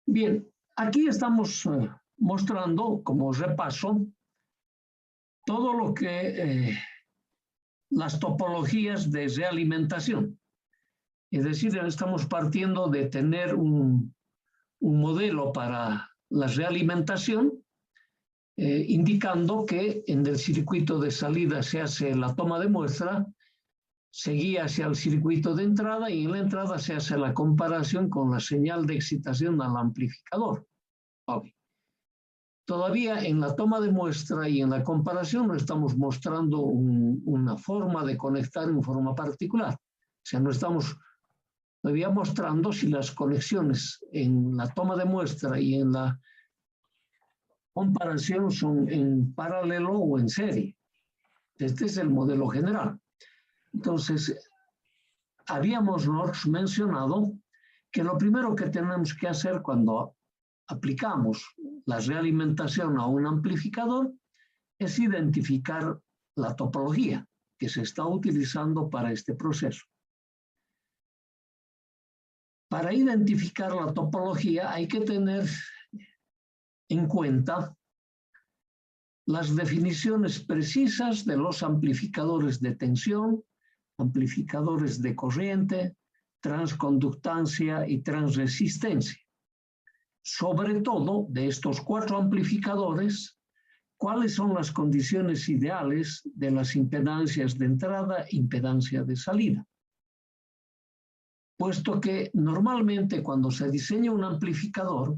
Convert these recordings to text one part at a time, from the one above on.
Bien, aquí estamos mostrando como repaso todo lo que las topologías de realimentación. Es decir, estamos partiendo de tener un modelo para la realimentación, indicando que en el circuito de salida se hace la toma de muestra, se guía hacia el circuito de entrada y en la entrada se hace la comparación con la señal de excitación al amplificador. Okay. Todavía en la toma de muestra y en la comparación no estamos mostrando una forma de conectar en forma particular. O sea, no estamos todavía mostrando si las conexiones en la toma de muestra y en la comparación son en paralelo o en serie. Este es el modelo general. Entonces, habíamos mencionado que lo primero que tenemos que hacer cuando aplicamos la realimentación a un amplificador es identificar la topología que se está utilizando para este proceso. Para identificar la topología hay que tener en cuenta las definiciones precisas de los amplificadores de tensión, amplificadores de corriente, transconductancia y transresistencia. Sobre todo, de estos 4 amplificadores, ¿cuáles son las condiciones ideales de las impedancias de entrada e impedancia de salida? Puesto que normalmente cuando se diseña un amplificador,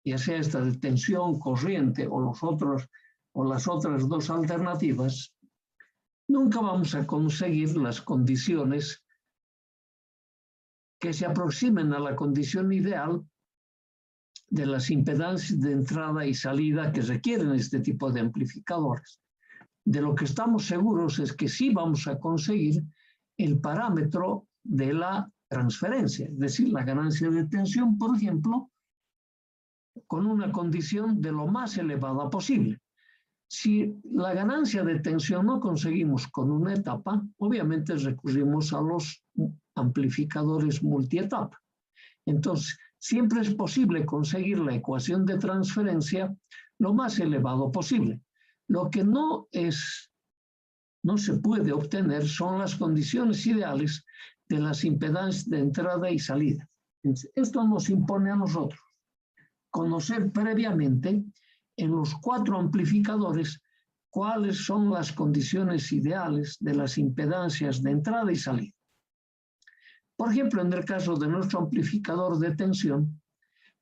ya sea esta de tensión, corriente o las otras 2 alternativas, nunca vamos a conseguir las condiciones que se aproximen a la condición ideal de las impedancias de entrada y salida que requieren este tipo de amplificadores. De lo que estamos seguros es que sí vamos a conseguir el parámetro de la transferencia, es decir, la ganancia de tensión, por ejemplo, con una condición de lo más elevada posible. Si la ganancia de tensión no conseguimos con una etapa, obviamente recurrimos a los amplificadores multietapa. Entonces, siempre es posible conseguir la ecuación de transferencia lo más elevado posible. Lo que no se puede obtener son las condiciones ideales de las impedancias de entrada y salida. Esto nos impone a nosotros conocer previamente en los 4 amplificadores cuáles son las condiciones ideales de las impedancias de entrada y salida. Por ejemplo, en el caso de nuestro amplificador de tensión,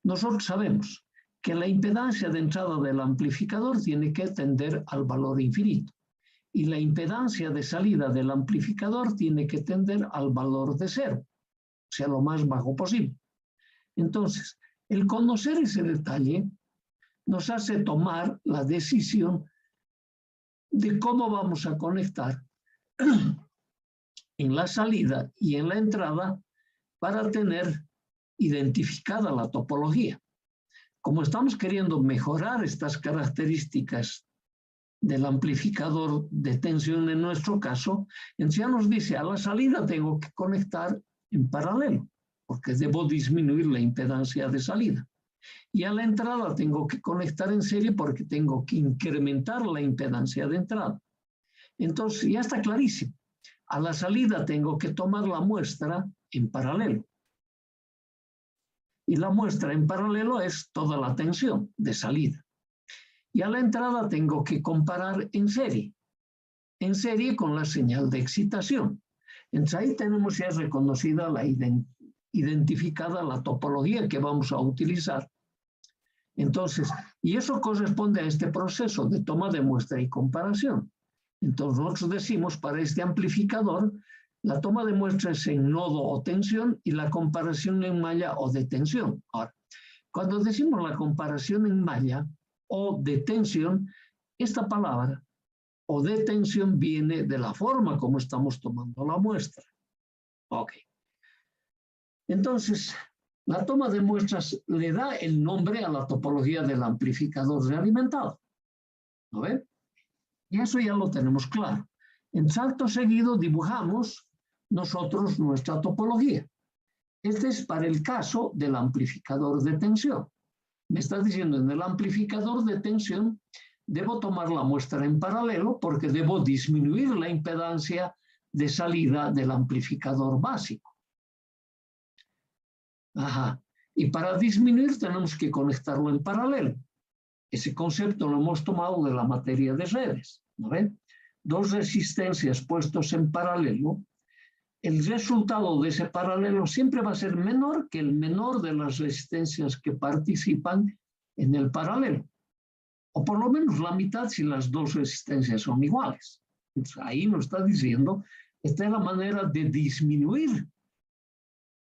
nosotros sabemos que la impedancia de entrada del amplificador tiene que tender al valor infinito y la impedancia de salida del amplificador tiene que tender al valor de 0, o sea, lo más bajo posible. Entonces, el conocer ese detalle nos hace tomar la decisión de cómo vamos a conectar en la salida y en la entrada para tener identificada la topología. Como estamos queriendo mejorar estas características del amplificador de tensión en nuestro caso, entonces ya nos dice, a la salida tengo que conectar en paralelo, porque debo disminuir la impedancia de salida. Y a la entrada tengo que conectar en serie porque tengo que incrementar la impedancia de entrada. Entonces ya está clarísimo. A la salida tengo que tomar la muestra en paralelo. Y la muestra en paralelo es toda la tensión de salida. Y a la entrada tengo que comparar en serie con la señal de excitación. Entonces ahí tenemos ya reconocida identificada la topología que vamos a utilizar. Entonces, y eso corresponde a este proceso de toma de muestra y comparación. Entonces nosotros decimos para este amplificador, la toma de muestra es en nodo o tensión y la comparación en malla o de tensión. Ahora, cuando decimos la comparación en malla o de tensión, esta palabra o de tensión viene de la forma como estamos tomando la muestra. Ok. Entonces, la toma de muestras le da el nombre a la topología del amplificador realimentado. ¿No ven? Y eso ya lo tenemos claro. En salto seguido dibujamos nosotros nuestra topología. Este es para el caso del amplificador de tensión. Me está diciendo, en el amplificador de tensión debo tomar la muestra en paralelo porque debo disminuir la impedancia de salida del amplificador básico. Ajá. Y para disminuir tenemos que conectarlo en paralelo. Ese concepto lo hemos tomado de la materia de redes, ¿no ven? Dos resistencias puestos en paralelo, el resultado de ese paralelo siempre va a ser menor que el menor de las resistencias que participan en el paralelo. O por lo menos la mitad si las dos resistencias son iguales. Entonces, ahí nos está diciendo, esta es la manera de disminuir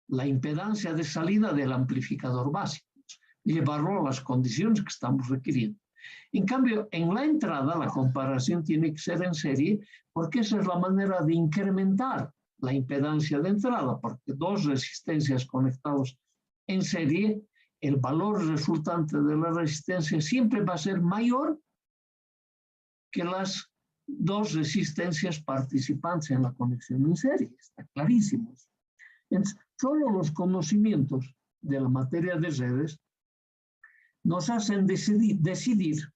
la impedancia de salida del amplificador básico, llevarlo a las condiciones que estamos requiriendo. En cambio, en la entrada la comparación tiene que ser en serie porque esa es la manera de incrementar la impedancia de entrada, porque dos resistencias conectadas en serie, el valor resultante de la resistencia siempre va a ser mayor que las dos resistencias participantes en la conexión en serie. Está clarísimo. Entonces, solo los conocimientos de la materia de redes nos hacen decidir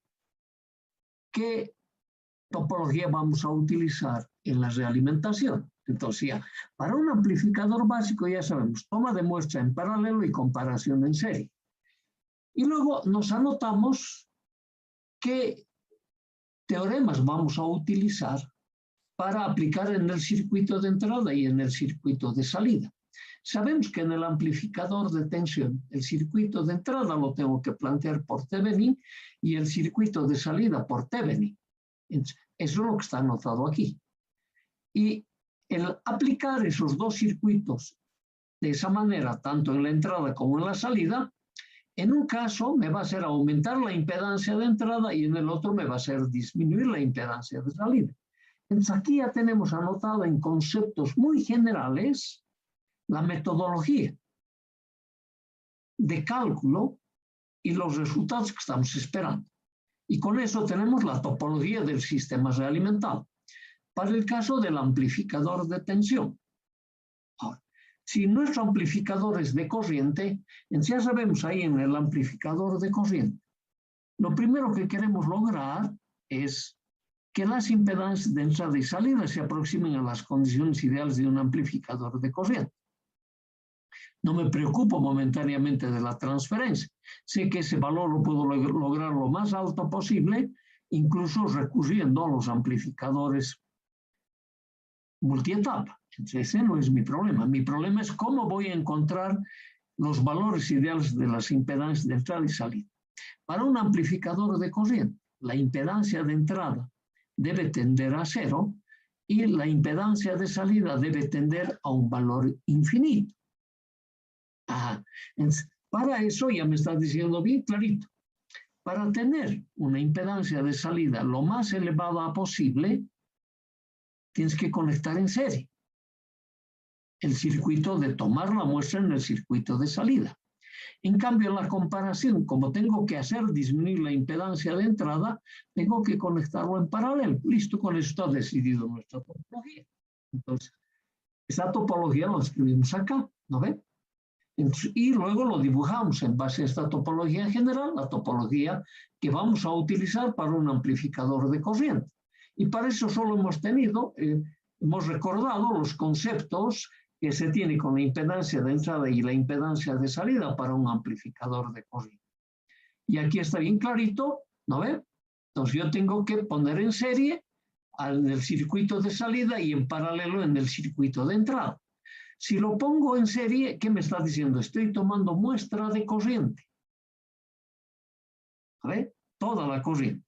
qué topología vamos a utilizar en la realimentación. Entonces, ya, para un amplificador básico ya sabemos, toma de muestra en paralelo y comparación en serie. Y luego nos anotamos qué teoremas vamos a utilizar para aplicar en el circuito de entrada y en el circuito de salida. Sabemos que en el amplificador de tensión, el circuito de entrada lo tengo que plantear por Thevenin y el circuito de salida por Thevenin. Eso es lo que está anotado aquí. Y el aplicar esos dos circuitos de esa manera, tanto en la entrada como en la salida, en un caso me va a hacer aumentar la impedancia de entrada y en el otro me va a hacer disminuir la impedancia de salida. Entonces aquí ya tenemos anotado en conceptos muy generales la metodología de cálculo y los resultados que estamos esperando. Y con eso tenemos la topología del sistema realimentado. Para el caso del amplificador de tensión. Ahora, si nuestro amplificador es de corriente, ya sabemos ahí en el amplificador de corriente, lo primero que queremos lograr es que las impedancias de entrada y salida se aproximen a las condiciones ideales de un amplificador de corriente. No me preocupo momentáneamente de la transferencia. Sé que ese valor lo puedo lograr lo más alto posible, incluso recurriendo a los amplificadores multietapa. Ese no es mi problema. Mi problema es cómo voy a encontrar los valores ideales de las impedancias de entrada y salida. Para un amplificador de corriente, la impedancia de entrada debe tender a cero y la impedancia de salida debe tender a un valor infinito. Entonces, para eso ya me está diciendo bien clarito. Para tener una impedancia de salida lo más elevada posible, tienes que conectar en serie el circuito de tomar la muestra en el circuito de salida. En cambio, en la comparación, como tengo que hacer disminuir la impedancia de entrada, tengo que conectarlo en paralelo. Listo, con eso está decidido nuestra topología. Entonces, esa topología la escribimos acá, ¿no ven? Entonces, y luego lo dibujamos en base a esta topología en general, la topología que vamos a utilizar para un amplificador de corriente. Y para eso solo hemos recordado los conceptos que se tiene con la impedancia de entrada y la impedancia de salida para un amplificador de corriente. Y aquí está bien clarito, ¿no ve? Entonces yo tengo que poner en serie en el circuito de salida y en paralelo en el circuito de entrada. Si lo pongo en serie, ¿qué me está diciendo? Estoy tomando muestra de corriente. ¿Ve? Toda la corriente.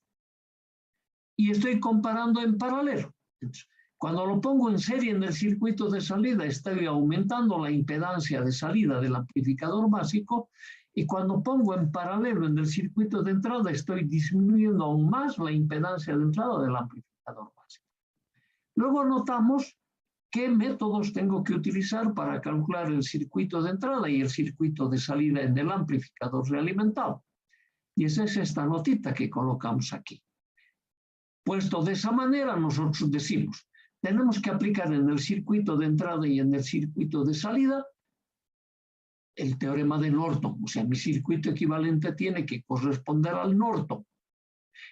Y estoy comparando en paralelo. Entonces, cuando lo pongo en serie en el circuito de salida, estoy aumentando la impedancia de salida del amplificador básico, y cuando pongo en paralelo en el circuito de entrada, estoy disminuyendo aún más la impedancia de entrada del amplificador básico. Luego notamos qué métodos tengo que utilizar para calcular el circuito de entrada y el circuito de salida en el amplificador realimentado. Y esa es esta notita que colocamos aquí. Puesto de esa manera, nosotros decimos, tenemos que aplicar en el circuito de entrada y en el circuito de salida el teorema de Norton. O sea, mi circuito equivalente tiene que corresponder al Norton.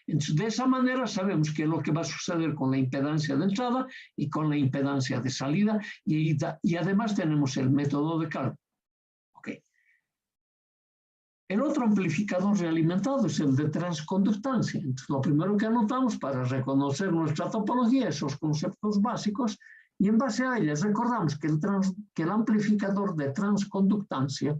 Entonces, de esa manera sabemos qué es lo que va a suceder con la impedancia de entrada y con la impedancia de salida, y además tenemos el método de cálculo. Okay. El otro amplificador realimentado es el de transconductancia. Entonces, lo primero que anotamos para reconocer nuestra topología, esos conceptos básicos, y en base a ellas recordamos que el amplificador de transconductancia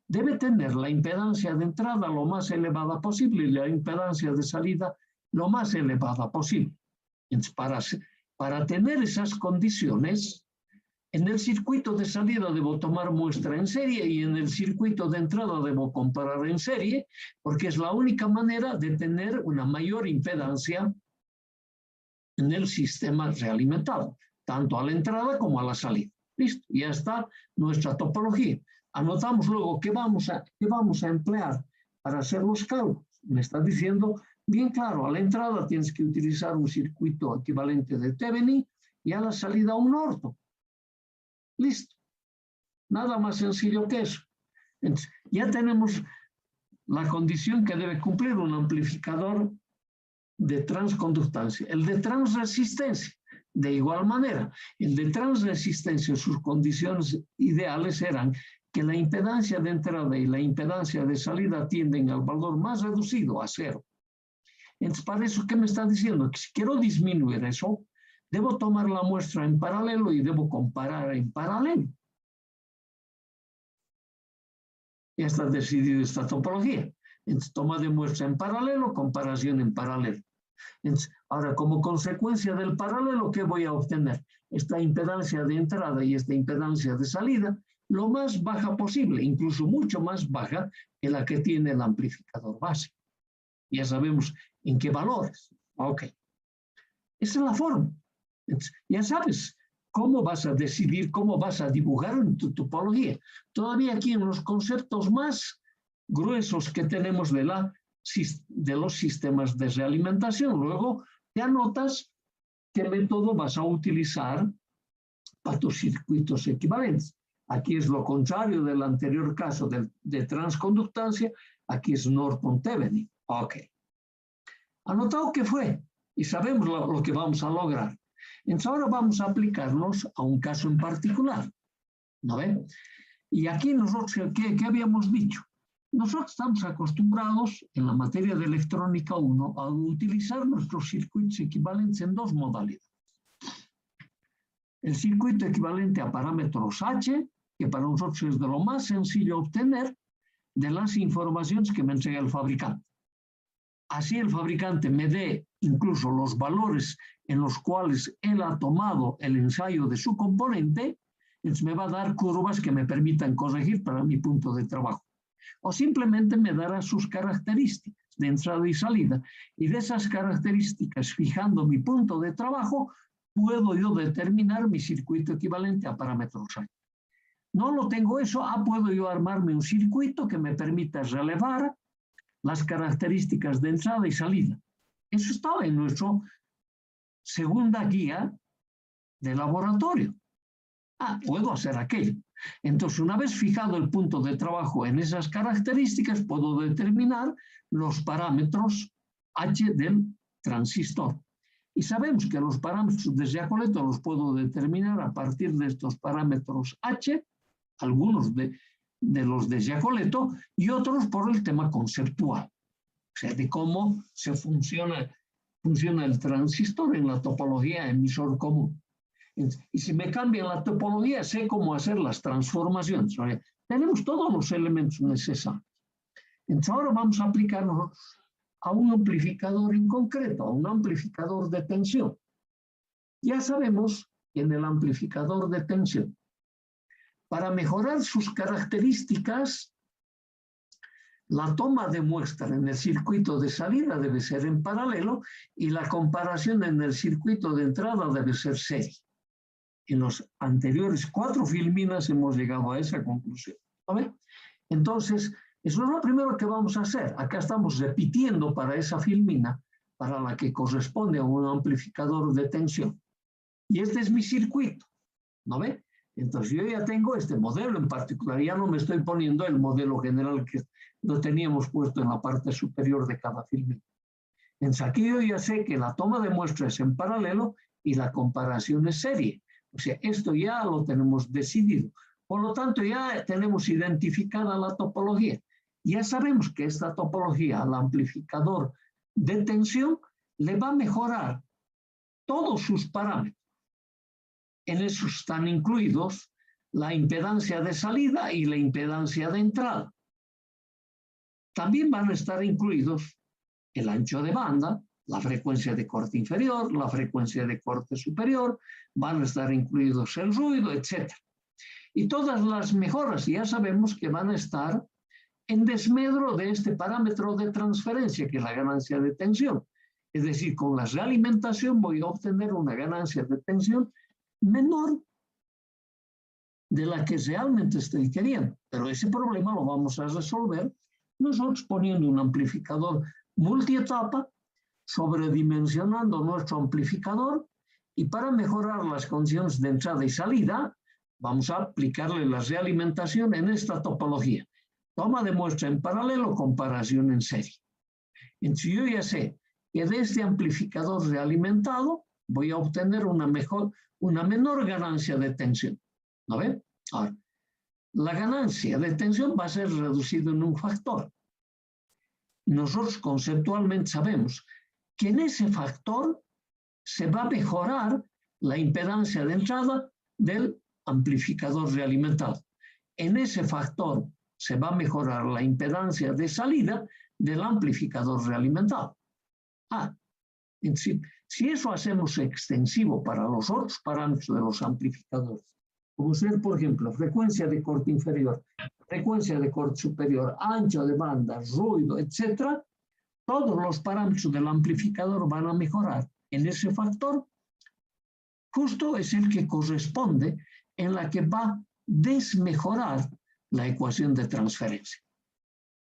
debe tener la impedancia de entrada lo más elevada posible y la impedancia de salida lo más elevada posible. Entonces, para tener esas condiciones, en el circuito de salida debo tomar muestra en serie y en el circuito de entrada debo comparar en serie, porque es la única manera de tener una mayor impedancia en el sistema realimentado, tanto a la entrada como a la salida. Listo, ya está nuestra topología. Anotamos luego qué vamos a emplear para hacer los cálculos. Me está diciendo, bien claro, a la entrada tienes que utilizar un circuito equivalente de Thevenin y a la salida un Norton. Listo. Nada más sencillo que eso. Entonces, ya tenemos la condición que debe cumplir un amplificador de transconductancia. El de transresistencia, de igual manera. El de transresistencia, sus condiciones ideales eran que la impedancia de entrada y la impedancia de salida tienden al valor más reducido, a cero. Entonces, para eso, ¿qué me está diciendo? Que si quiero disminuir eso, debo tomar la muestra en paralelo y debo comparar en paralelo. Ya está decidido esta topología. Entonces, toma de muestra en paralelo, comparación en paralelo. Entonces, ahora, como consecuencia del paralelo, ¿qué voy a obtener? Esta impedancia de entrada y esta impedancia de salida, lo más baja posible, incluso mucho más baja que la que tiene el amplificador básico. Ya sabemos en qué valores. Ok. Esa es la forma. Entonces, ya sabes cómo vas a decidir, cómo vas a dibujar en tu topología. Todavía aquí en los conceptos más gruesos que tenemos de los sistemas de realimentación. Luego te anotas qué método vas a utilizar para tus circuitos equivalentes. Aquí es lo contrario del anterior caso de transconductancia, aquí es Norton-Thevenin. Ok. Anotado qué fue y sabemos lo que vamos a lograr. Entonces ahora vamos a aplicarnos a un caso en particular. ¿No ve? Y aquí nosotros, ¿qué habíamos dicho? Nosotros estamos acostumbrados en la materia de electrónica 1 a utilizar nuestros circuitos equivalentes en dos modalidades. El circuito equivalente a parámetros H, que para nosotros es de lo más sencillo obtener de las informaciones que me entrega el fabricante. Así el fabricante me dé incluso los valores en los cuales él ha tomado el ensayo de su componente, entonces me va a dar curvas que me permitan corregir para mi punto de trabajo. O simplemente me dará sus características de entrada y salida. Y de esas características, fijando mi punto de trabajo, puedo yo determinar mi circuito equivalente a parámetros H. No lo tengo eso, puedo yo armarme un circuito que me permita relevar las características de entrada y salida. Eso estaba en nuestra segunda guía de laboratorio. Puedo hacer aquello. Entonces, una vez fijado el punto de trabajo en esas características, puedo determinar los parámetros H del transistor. Y sabemos que los parámetros de Giacoletto los puedo determinar a partir de estos parámetros H, algunos de los de Giacoletto y otros por el tema conceptual. O sea, de cómo se funciona el transistor en la topología emisor común. Y si me cambian la topología, sé cómo hacer las transformaciones. O sea, tenemos todos los elementos necesarios. Entonces ahora vamos a aplicarnos a un amplificador en concreto, a un amplificador de tensión. Ya sabemos que en el amplificador de tensión, para mejorar sus características, la toma de muestra en el circuito de salida debe ser en paralelo y la comparación en el circuito de entrada debe ser serie. En los anteriores 4 filminas hemos llegado a esa conclusión. ¿Vale? Entonces, eso es lo primero que vamos a hacer. Acá estamos repitiendo para esa filmina, para la que corresponde a un amplificador de tensión. Y este es mi circuito. ¿No ve? Entonces yo ya tengo este modelo en particular, ya no me estoy poniendo el modelo general que lo teníamos puesto en la parte superior de cada filme. Entonces aquí yo ya sé que la toma de muestra es en paralelo y la comparación es serie. O sea, esto ya lo tenemos decidido. Por lo tanto, ya tenemos identificada la topología. Ya sabemos que esta topología al amplificador de tensión le va a mejorar todos sus parámetros. En eso están incluidos la impedancia de salida y la impedancia de entrada. También van a estar incluidos el ancho de banda, la frecuencia de corte inferior, la frecuencia de corte superior, van a estar incluidos el ruido, etc. Y todas las mejoras ya sabemos que van a estar en desmedro de este parámetro de transferencia, que es la ganancia de tensión. Es decir, con la realimentación voy a obtener una ganancia de tensión menor de la que realmente estoy queriendo. Pero ese problema lo vamos a resolver nosotros poniendo un amplificador multietapa, sobredimensionando nuestro amplificador, y para mejorar las condiciones de entrada y salida, vamos a aplicarle la realimentación en esta topología. Toma de muestra en paralelo, comparación en serie. Entonces yo ya sé que de este amplificador realimentado voy a obtener una menor ganancia de tensión. ¿No ven? Ahora, la ganancia de tensión va a ser reducida en un factor. Nosotros conceptualmente sabemos que en ese factor se va a mejorar la impedancia de entrada del amplificador realimentado. En ese factor se va a mejorar la impedancia de salida del amplificador realimentado. Si eso hacemos extensivo para los otros parámetros de los amplificadores, como ser, por ejemplo, frecuencia de corte inferior, frecuencia de corte superior, ancho de banda, ruido, etc., todos los parámetros del amplificador van a mejorar en ese factor. Justo es el que corresponde en la que va a desmejorar la ecuación de transferencia.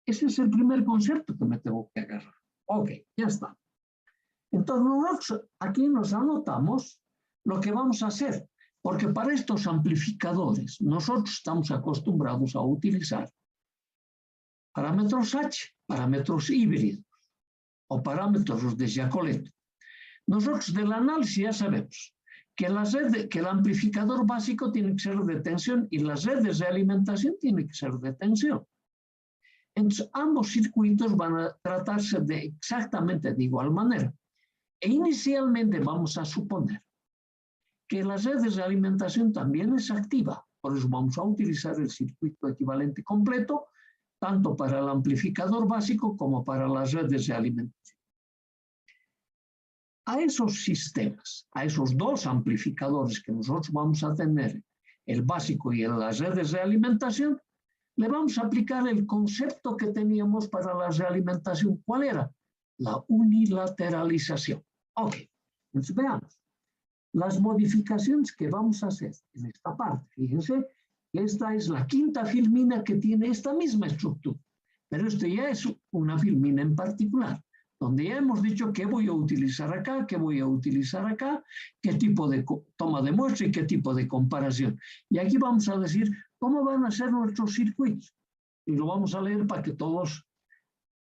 Ese es el primer concepto que me tengo que agarrar. Ok, ya está. Entonces nosotros aquí nos anotamos lo que vamos a hacer, porque para estos amplificadores nosotros estamos acostumbrados a utilizar parámetros H, parámetros híbridos o parámetros de Jacolet. Nosotros del análisis ya sabemos que el amplificador básico tiene que ser de tensión y las redes de alimentación tienen que ser de tensión. Entonces ambos circuitos van a tratarse exactamente de igual manera. E inicialmente vamos a suponer que las redes de alimentación también es activa. Por eso vamos a utilizar el circuito equivalente completo, tanto para el amplificador básico como para las redes de alimentación. A esos sistemas, a esos dos amplificadores que nosotros vamos a tener, el básico y las redes de alimentación, le vamos a aplicar el concepto que teníamos para la realimentación. ¿Cuál era? La unilateralización. Ok, entonces veamos. Las modificaciones que vamos a hacer en esta parte, fíjense, esta es la quinta filmina que tiene esta misma estructura, pero esto ya es una filmina en particular, donde ya hemos dicho qué voy a utilizar acá, qué voy a utilizar acá, qué tipo de toma de muestra y qué tipo de comparación. Y aquí vamos a decir cómo van a ser nuestros circuitos. Y lo vamos a leer para que todos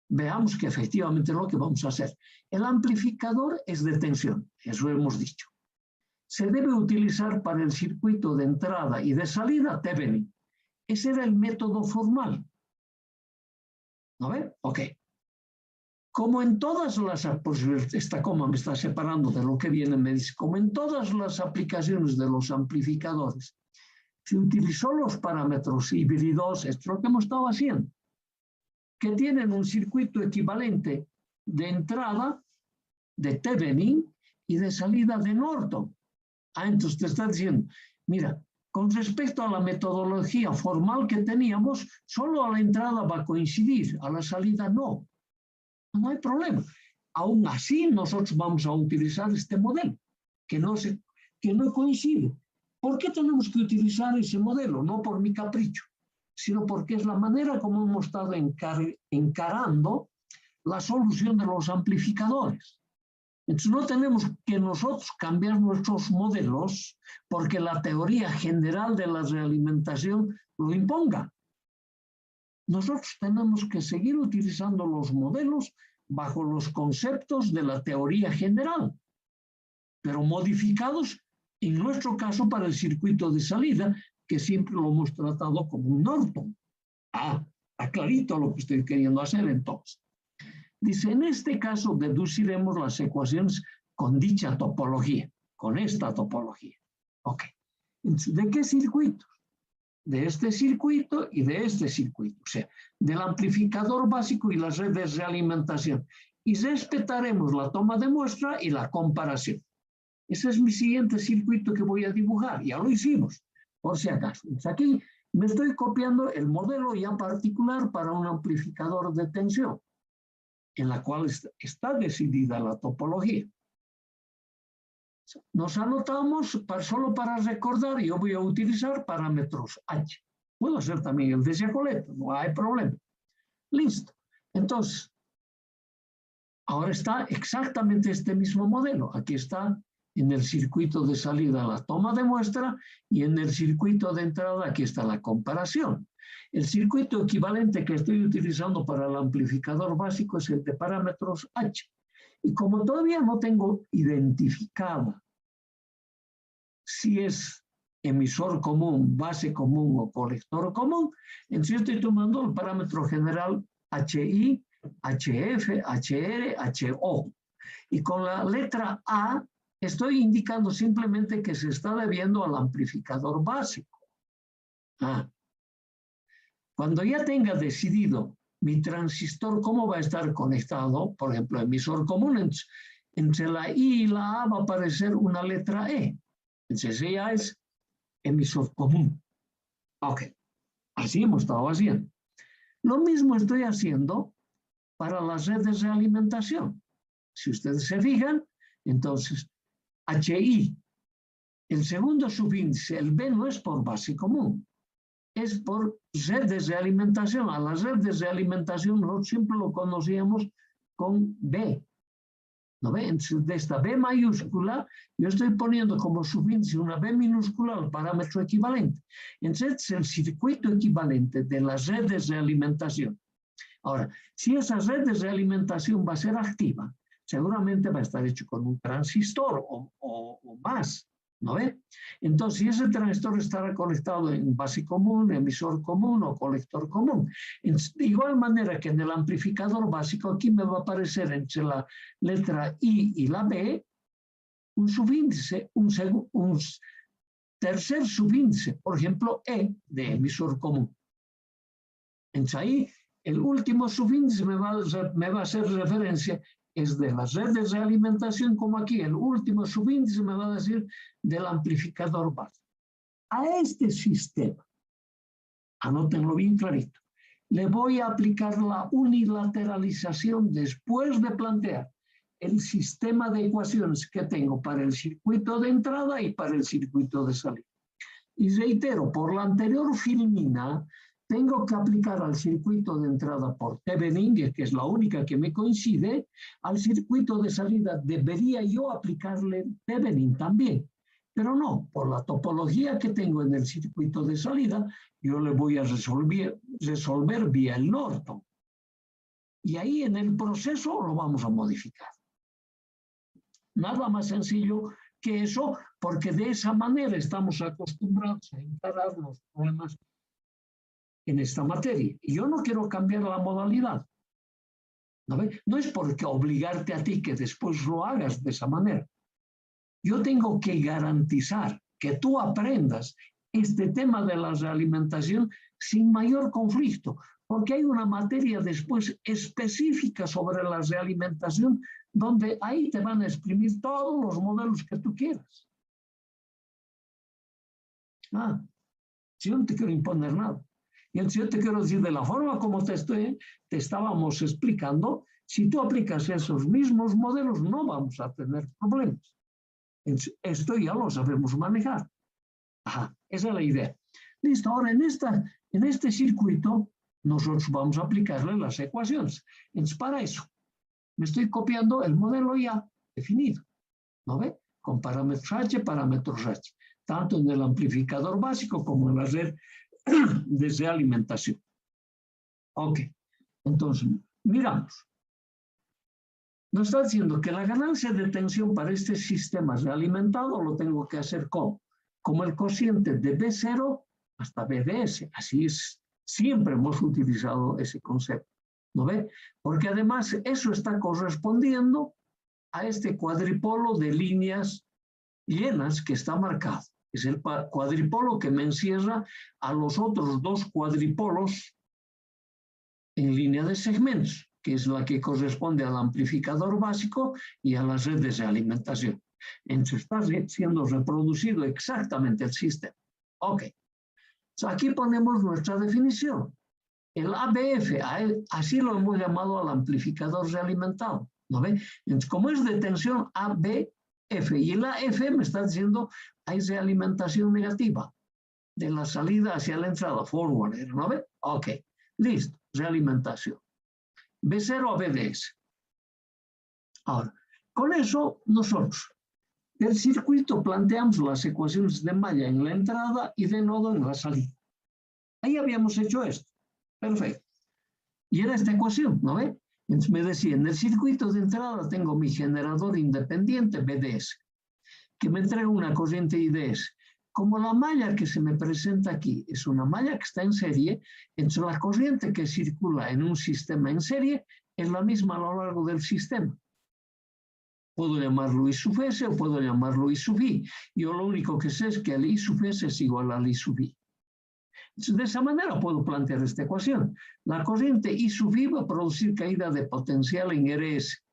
veamos que efectivamente es lo que vamos a hacer. El amplificador es de tensión, eso hemos dicho. Se debe utilizar para el circuito de entrada y de salida Thevenin. Ese era el método formal. ¿No ven? Ok. Como en todas las, pues esta coma me está separando de lo que viene, me dice, como en todas las aplicaciones de los amplificadores, se utilizó los parámetros híbridos, esto es lo que hemos estado haciendo, que tienen un circuito equivalente de entrada de Thevenin y de salida de Norton. Entonces te está diciendo, mira, con respecto a la metodología formal que teníamos, solo a la entrada va a coincidir, a la salida no. No hay problema. Aún así, nosotros vamos a utilizar este modelo, que no coincide. ¿Por qué tenemos que utilizar ese modelo? No por mi capricho, sino porque es la manera como hemos estado encarando la solución de los amplificadores. Entonces no tenemos que nosotros cambiar nuestros modelos porque la teoría general de la realimentación lo imponga. Nosotros tenemos que seguir utilizando los modelos bajo los conceptos de la teoría general, pero modificados en nuestro caso para el circuito de salida, que siempre lo hemos tratado como un Norton. Está clarito lo que estoy queriendo hacer entonces. Dice, en este caso deduciremos las ecuaciones con dicha topología, con esta topología. Ok. Entonces, ¿de qué circuitos? De este circuito y de este circuito, o sea, del amplificador básico y las redes de alimentación. Y respetaremos la toma de muestra y la comparación. Ese es mi siguiente circuito que voy a dibujar. Ya lo hicimos, por si acaso. Entonces, aquí me estoy copiando el modelo ya particular para un amplificador de tensión, en la cual está decidida la topología. Nos anotamos solo para recordar, yo voy a utilizar parámetros H. Puedo hacer también el de Giacoletto, no hay problema. Listo. Entonces, ahora está exactamente este mismo modelo. Aquí está en el circuito de salida la toma de muestra y en el circuito de entrada aquí está la comparación. El circuito equivalente que estoy utilizando para el amplificador básico es el de parámetros H. Y como todavía no tengo identificada si es emisor común, base común o colector común, entonces estoy tomando el parámetro general HI, HF, HR, HO. Y con la letra A estoy indicando simplemente que se está debiendo al amplificador básico. Cuando ya tenga decidido mi transistor cómo va a estar conectado, por ejemplo, emisor común, entre la I y la A va a aparecer una letra E. Entonces ya es emisor común. Ok, así hemos estado haciendo. Lo mismo estoy haciendo para las redes de alimentación. Si ustedes se fijan, entonces HI, el segundo subíndice, el B no es por base común, es por redes de alimentación. A las redes de alimentación nosotros siempre lo conocíamos con B. ¿No ve? Entonces, de esta B mayúscula, yo estoy poniendo como subíndice una B minúscula al parámetro equivalente. Entonces, el circuito equivalente de las redes de alimentación. Ahora, si esa red de alimentación va a ser activa, seguramente va a estar hecho con un transistor o más, ¿no ve? Entonces, si ese transistor estará conectado en base común, emisor común o colector común. De igual manera que en el amplificador básico, aquí me va a aparecer entre la letra I y la B un subíndice, un tercer subíndice, por ejemplo, E de emisor común. Entonces ahí el último subíndice me va a hacer referencia es de las redes de alimentación, como aquí el último subíndice me va a decir del amplificador básico. A este sistema, anótenlo bien clarito, le voy a aplicar la unilateralización después de plantear el sistema de ecuaciones que tengo para el circuito de entrada y para el circuito de salida. Y reitero, por la anterior filmina, tengo que aplicar al circuito de entrada por Thevenin, que es la única que me coincide, al circuito de salida debería yo aplicarle Thevenin también. Pero no, por la topología que tengo en el circuito de salida, yo le voy a resolver vía el Norton. Y ahí en el proceso lo vamos a modificar. Nada más sencillo que eso, porque de esa manera estamos acostumbrados a encarar los problemas en esta materia. Y yo no quiero cambiar la modalidad. No es porque obligarte a ti que después lo hagas de esa manera. Yo tengo que garantizar que tú aprendas este tema de la realimentación sin mayor conflicto, porque hay una materia después específica sobre la realimentación donde ahí te van a exprimir todos los modelos que tú quieras. Yo no te quiero imponer nada. Y entonces yo te quiero decir, de la forma como te estábamos explicando, si tú aplicas esos mismos modelos, no vamos a tener problemas. Esto ya lo sabemos manejar. Esa es la idea. Listo, ahora en este circuito nosotros vamos a aplicarle las ecuaciones. Entonces, para eso, me estoy copiando el modelo ya definido, ¿no ve? Con parámetros H, parámetros H, tanto en el amplificador básico como en la red de realimentación. Ok, entonces, miramos. Nos está diciendo que la ganancia de tensión para este sistema realimentado lo tengo que hacer como el cociente de B0 hasta BDS. Así es, siempre hemos utilizado ese concepto, ¿no ve? Porque además eso está correspondiendo a este cuadripolo de líneas llenas que está marcado. Es el cuadripolo que me encierra a los otros dos cuadripolos en línea de segmentos, que es la que corresponde al amplificador básico y a las redes de alimentación. Entonces está siendo reproducido exactamente el sistema. Ok. Entonces, aquí ponemos nuestra definición. El ABF, así lo hemos llamado al amplificador realimentado, ¿no ve? Entonces, como es de tensión ABF y el AF me está diciendo hay realimentación negativa de la salida hacia la entrada, forward, ¿no ve? Ok, listo, realimentación. B0 a BDS. Ahora, con eso nosotros del circuito planteamos las ecuaciones de malla en la entrada y de nodo en la salida. Ahí habíamos hecho esto. Perfecto. Y era esta ecuación, ¿no ve? Entonces me decía, en el circuito de entrada tengo mi generador independiente BDS, que me entrega una corriente IDS. Como la malla que se me presenta aquí es una malla que está en serie, entonces la corriente que circula en un sistema en serie es la misma a lo largo del sistema. Puedo llamarlo I sub S o puedo llamarlo I sub I. Yo lo único que sé es que el I sub S es igual al I sub I. Entonces, de esa manera puedo plantear esta ecuación. La corriente I sub I va a producir caída de potencial en RS,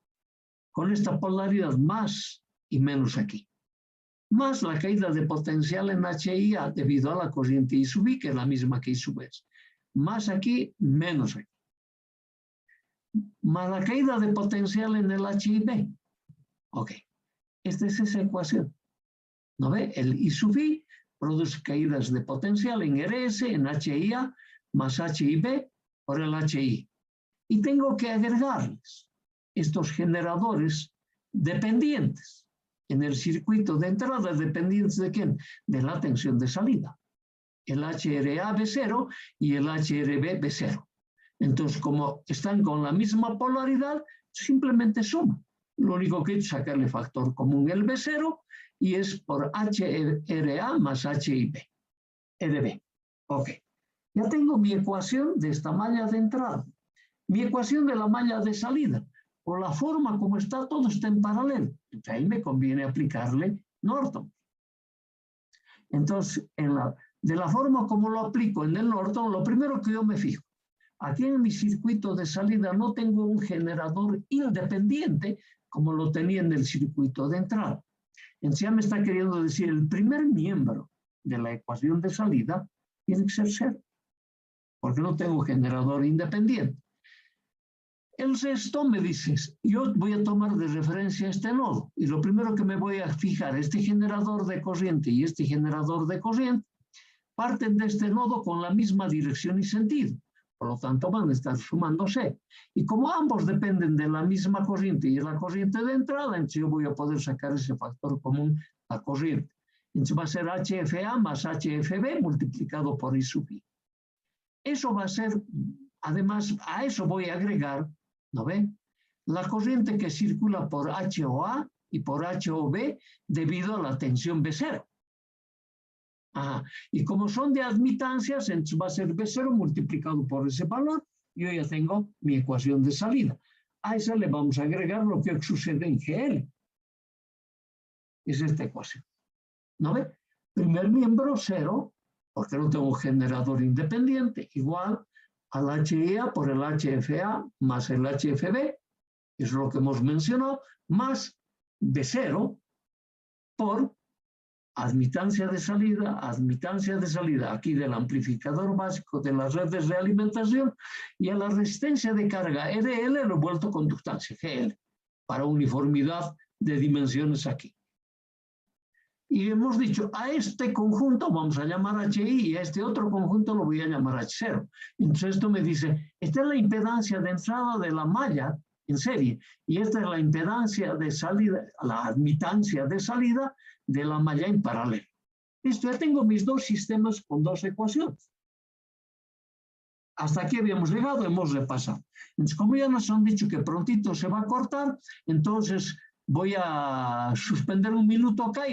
con esta polaridad más y menos aquí. Más la caída de potencial en HIA debido a la corriente I sub I, que es la misma que I sub S. Más aquí, menos aquí. Más la caída de potencial en el HIB. Ok, esta es esa ecuación. ¿No ve? El I sub I produce caídas de potencial en RS, en HIA, más HIB por el HI. Y tengo que agregarles estos generadores dependientes en el circuito de entrada, dependientes de ¿quién? De la tensión de salida. El HRA B0 y el HRB B0. Entonces, como están con la misma polaridad, simplemente suman. Lo único que he hecho es sacarle factor común el B0 y es por HRA más HIB. RB. Ok. Ya tengo mi ecuación de esta malla de entrada. Mi ecuación de la malla de salida. Por la forma como está, todo está en paralelo. Entonces, ahí me conviene aplicarle Norton. Entonces, de la forma como lo aplico en el Norton, lo primero que yo me fijo. Aquí en mi circuito de salida no tengo un generador independiente como lo tenía en el circuito de entrada. Entonces ya me está queriendo decir el primer miembro de la ecuación de salida tiene que ser cero, porque no tengo generador independiente. El resto me dices, yo voy a tomar de referencia este nodo, y lo primero que me voy a fijar, este generador de corriente y este generador de corriente, parten de este nodo con la misma dirección y sentido. Por lo tanto, van a estar sumándose. Y como ambos dependen de la misma corriente y es la corriente de entrada, entonces yo voy a poder sacar ese factor común, la corriente. Entonces va a ser HFA más HFB multiplicado por I sub I. Eso va a ser, además, a eso voy a agregar, ¿no ve? La corriente que circula por HOA y por HOB debido a la tensión B0. Ajá. Y como son de admitancias, entonces va a ser B0 multiplicado por ese valor. Yo ya tengo mi ecuación de salida. A esa le vamos a agregar lo que sucede en GL. Es esta ecuación. ¿No ve? Primer miembro, 0, porque no tengo generador independiente, igual al HIA por el HFA más el HFB, es lo que hemos mencionado, más B0 por admitancia de salida aquí del amplificador básico de las redes de alimentación y a la resistencia de carga RL revuelto conductancia GL para uniformidad de dimensiones aquí. Y hemos dicho, a este conjunto vamos a llamar HI y a este otro conjunto lo voy a llamar H0. Entonces esto me dice, esta es la impedancia de entrada de la malla en serie. Y esta es la impedancia de salida, la admitancia de salida de la malla en paralelo. Listo, ya tengo mis dos sistemas con dos ecuaciones. Hasta aquí habíamos llegado, hemos repasado. Entonces, como ya nos han dicho que prontito se va a cortar, entonces voy a suspender un minuto acá.